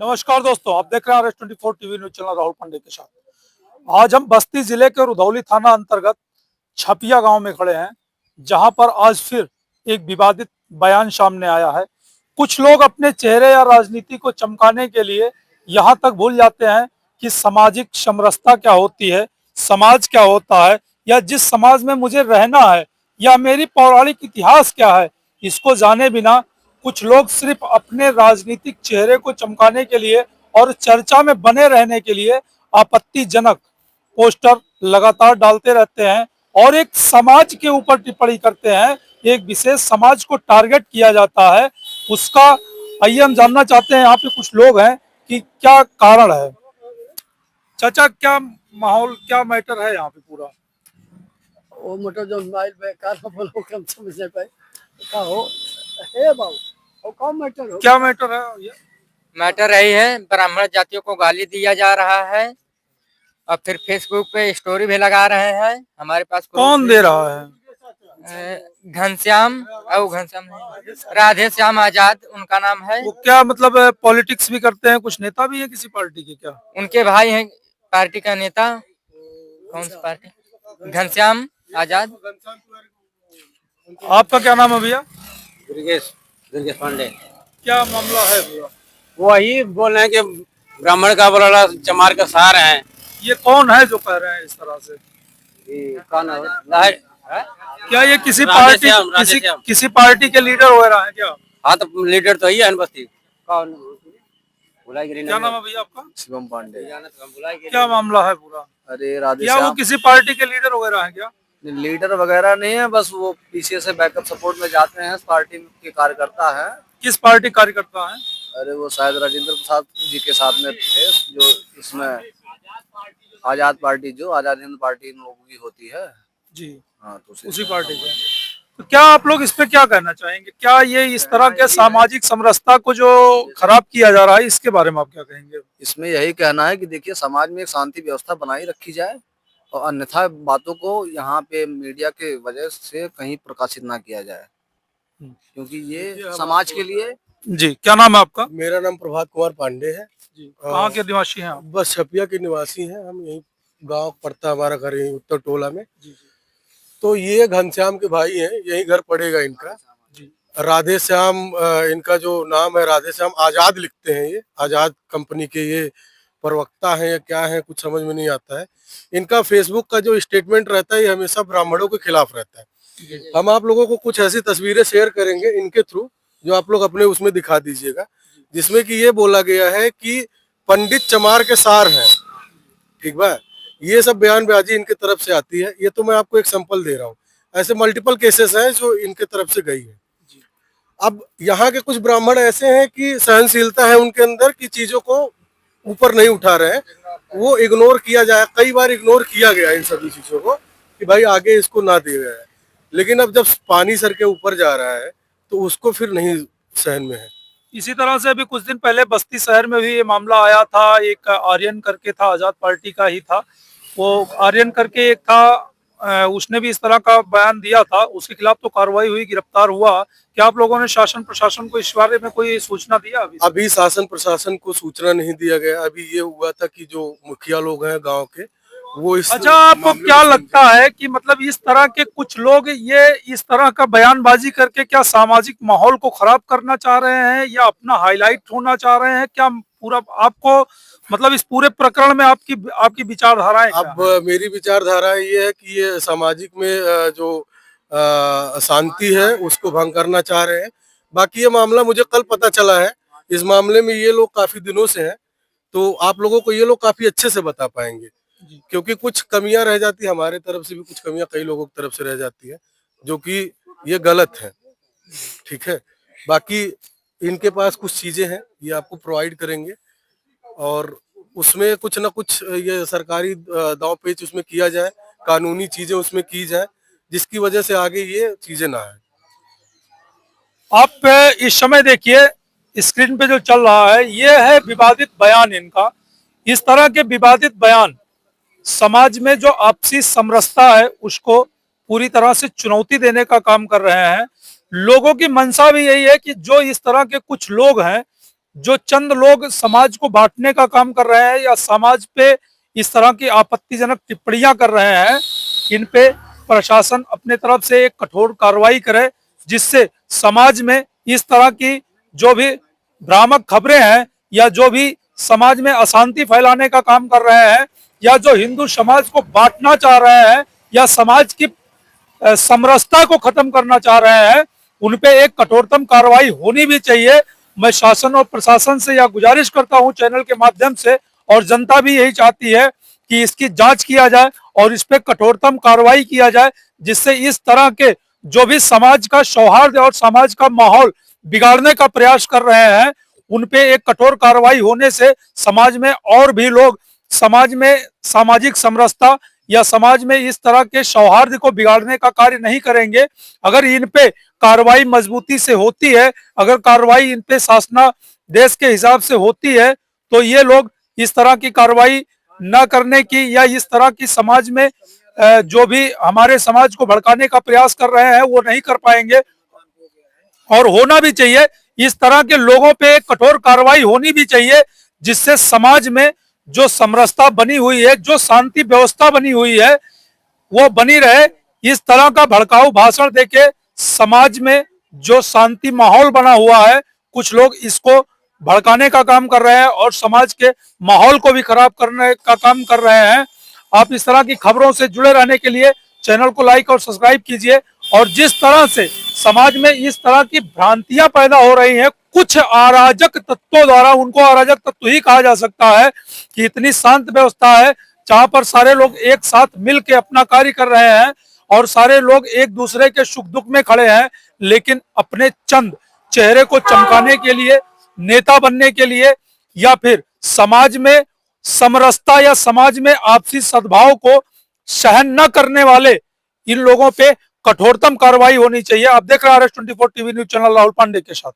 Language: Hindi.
नमस्कार दोस्तों, आप देख रहे हैं RS24 TV news channel Rahul Pandey के साथ। आज हम बस्ती जिले के रुधौली थाना अंतर्गत छपिया गांव में खड़े हैं, जहां पर आज फिर एक विवादित बयान सामने आया है। कुछ लोग अपने चेहरे या राजनीति को चमकाने के लिए यहां तक भूल जाते हैं कि सामाजिक समरसता क्या होती है, समाज क्या होता है, या जिस समाज में मुझे रहना है या मेरी पौराणिक इतिहास क्या है, इसको जाने बिना कुछ लोग सिर्फ अपने राजनीतिक चेहरे को चमकाने के लिए और चर्चा में बने रहने के लिए आपत्तिजनक पोस्टर लगातार डालते रहते हैं और एक समाज के ऊपर टिप्पणी करते हैं। एक विशेष समाज को टारगेट किया जाता है। उसका आइए हम जानना चाहते हैं, यहाँ पे कुछ लोग हैं कि क्या कारण है। चाचा, क्या माहौल, क्या मैटर है यहाँ पे पूरा? वो मोटर जो मोबाइल पे कार बोलो कम समझ नहीं पाए का हो हे बाबू वो कौन मैटर हो क्या मैटर है ये? मैटर यही है, ब्राह्मण जातियों को गाली दिया जा रहा है और फिर फेसबुक पे स्टोरी भी लगा रहे हैं। हमारे पास कौन दे रहा है? घनश्याम नहीं, राधे श्याम आजाद उनका नाम है। वो क्या मतलब पॉलिटिक्स भी करते हैं? कुछ नेता भी है किसी पार्टी के क्या? उनके भाई हैं पार्टी का नेता। कौन सी पार्टी? घनश्याम आजाद। आपका क्या नाम है भैया? दुर्गेश पांडे। क्या मामला है पूरा? वही बोल रहे हैं कि ब्राह्मण का बोला चमार का सार है। ये कौन है जो कह रहे हैं इस तरह से? क्या ये किसी पार्टी किसी पार्टी के लीडर वगैरह है क्या? हाँ, तो लीडर तो ही है बस्ती। कौन? क्या नाम है भैया आपका? शिवम पांडे। क्या मामला है पूरा? अरे राधे क्या वो किसी पार्टी के लीडर वगैरह है क्या? लीडर वगैरह नहीं है, बस वो पीछे से बैकअप सपोर्ट में जाते हैं। पार्टी के कार्यकर्ता है। किस पार्टी कार्यकर्ता है? अरे वो शायद राजेंद्र प्रसाद जी के साथ में थे, जो इसमें आजाद पार्टी, जो आजाद हिंद पार्टी इन लोगों की होती है जी। हाँ, तो उसी पार्टी के। तो क्या आप लोग इस पे क्या कहना चाहेंगे? क्या ये इस तरह के सामाजिक समरसता को जो खराब किया जा रहा है, इसके बारे में आप क्या कहेंगे? इसमें यही कहना है कि देखिए, समाज में एक शांति व्यवस्था बनाई रखी जाए और अन्यथा बातों को यहाँ पे मीडिया के वजह से कहीं प्रकाशित ना किया जाए, क्योंकि ये समाज के लिए। जी, क्या नाम है आपका? मेरा नाम प्रभात कुमार पांडे है। जी, कहाँ के निवासी हैं आप? बस छपिया के निवासी हैं हम। यही गांव पड़ता हमारा घर, यही उत्तर टोला में। तो ये घनश्याम के भाई हैं, यही घर पड़ेगा इनका। राधे श्याम इनका जो नाम है, राधे श्याम आजाद लिखते हैं। ये आजाद कंपनी के ये प्रवक्ता हैं या क्या है, कुछ समझ में नहीं आता है। इनका फेसबुक का जो स्टेटमेंट रहता है, ये हमेशा ब्राह्मणों के खिलाफ रहता है। हम आप लोगों को कुछ ऐसी तस्वीरें शेयर करेंगे इनके थ्रू, जो आप लोग अपने उसमें दिखा दीजिएगा, जिसमें कि ये बोला गया है कि पंडित चमार के सार हैं। ठीक बा, ये सब बयानबाजी इनके तरफ से आती है। ये तो मैं आपको एक सैंपल दे रहा हूँ, ऐसे मल्टीपल केसेस हैं जो इनके तरफ से गई है। अब यहाँ के कुछ ब्राह्मण ऐसे हैं कि सहनशीलता है उनके अंदर कि चीजों को ऊपर नहीं उठा रहे हैं, वो इग्नोर किया जाए। कई बार इग्नोर किया गया इन सभी चीजों को कि भाई आगे इसको ना दे रहा है, लेकिन अब जब पानी सर के ऊपर जा रहा है तो उसको फिर नहीं सहन में है। इसी तरह से अभी कुछ दिन पहले बस्ती शहर में भी ये मामला आया था। एक आर्यन करके था, आजाद पार्टी का ही था वो, आर्यन करके एक था, उसने भी इस तरह का बयान दिया था। उसके खिलाफ तो कार्रवाई हुई, गिरफ्तार हुआ। क्या आप लोगों ने शासन प्रशासन को इस बारे में कोई सूचना दिया? अभी शासन प्रशासन को सूचना नहीं दिया गया। अभी ये हुआ था कि जो मुखिया लोग हैं गांव के, वो इस अच्छा, आपको क्या लगता है कि मतलब इस तरह के कुछ लोग ये इस तरह का बयानबाजी करके क्या सामाजिक माहौल को खराब करना चाह रहे हैं या अपना हाईलाइट होना चाह रहे हैं? क्या पूरा आपको मतलब इस पूरे प्रकरण में आपकी विचारधाराएं क्या अब है? मेरी विचारधारा ये है कि ये सामाजिक में जो शांति है उसको भंग करना चाह रहे हैं। बाकी ये मामला मुझे कल पता चला है। इस मामले में ये लोग काफी दिनों से हैं, तो आप लोगों को ये लोग काफी अच्छे से बता पाएंगे, क्योंकि कुछ कमियां रह जाती है हमारे तरफ से भी, कुछ कमियां कई लोगों की तरफ से रह जाती है, जो कि ये गलत है। ठीक है, बाकी इनके पास कुछ चीजें हैं, ये आपको प्रोवाइड करेंगे और उसमें कुछ ना कुछ ये सरकारी दांव पेच उसमें किया जाए, कानूनी चीजें उसमें की जाए, जिसकी वजह से आगे ये चीजें ना आए। आप इस समय देखिए स्क्रीन पे जो चल रहा है, ये है विवादित बयान इनका। इस तरह के विवादित बयान समाज में जो आपसी समरसता है उसको पूरी तरह से चुनौती देने का काम कर रहे हैं। लोगों की मंशा भी यही है कि जो इस तरह के कुछ लोग हैं जो चंद लोग समाज को बांटने का काम कर रहे हैं या समाज पे इस तरह की आपत्तिजनक टिप्पणियां कर रहे हैं, इन पे प्रशासन अपने तरफ से एक कठोर कार्रवाई करे, जिससे समाज में इस तरह की जो भी भ्रामक खबरें हैं या जो भी समाज में अशांति फैलाने का काम कर रहे हैं या जो हिंदू समाज को बांटना चाह रहे हैं या समाज की समरसता को खत्म करना चाह रहे हैं, उन पे एक कठोरतम कार्रवाई होनी भी चाहिए। मैं शासन और प्रशासन से यह गुजारिश करता हूं चैनल के माध्यम से, और जनता भी यही चाहती है कि इसकी जांच किया जाए और इस पे कठोरतम कार्रवाई किया जाए, जिससे इस तरह के जो भी समाज का सौहार्द और समाज का माहौल बिगाड़ने का प्रयास कर रहे हैं, उन पे एक कठोर कार्रवाई होने से समाज में और भी लोग समाज में सामाजिक समरसता या समाज में इस तरह के सौहार्द को बिगाड़ने का कार्य नहीं करेंगे। अगर इन पे कार्रवाई मजबूती से होती है, अगर कार्रवाई इन पे शासनादेश के हिसाब से होती है, तो ये लोग इस तरह की कार्रवाई न करने की या इस तरह की समाज में जो भी हमारे समाज को भड़काने का प्रयास कर रहे हैं वो नहीं कर पाएंगे। और होना भी चाहिए, इस तरह के लोगों पे एक कठोर कार्रवाई होनी भी चाहिए, जिससे समाज में जो समरसता बनी हुई है, जो शांति व्यवस्था बनी हुई है, वो बनी रहे। इस तरह का भड़काऊ भाषण देके समाज में जो शांति माहौल बना हुआ है, कुछ लोग इसको भड़काने का काम कर रहे हैं और समाज के माहौल को भी खराब करने का काम कर रहे हैं। आप इस तरह की खबरों से जुड़े रहने के लिए चैनल को लाइक और सब्सक्राइब कीजिए। और जिस तरह से समाज में इस तरह की भ्रांतियां पैदा हो रही हैं कुछ अराजक तत्वों द्वारा, उनको अराजक तत्व ही कहा जा सकता है, कि इतनी शांत व्यवस्था है जहां पर सारे लोग एक साथ मिल के अपना कार्य कर रहे हैं और सारे लोग एक दूसरे के सुख दुख में खड़े हैं, लेकिन अपने चंद चेहरे को चमकाने के लिए, नेता बनने के लिए, या फिर समाज में समरसता या समाज में आपसी सद्भाव को सहन न करने वाले इन लोगों पे कठोरतम कार्रवाई होनी चाहिए। आप देख रहे हैं RS24 TV news channel Rahul Pandey के साथ।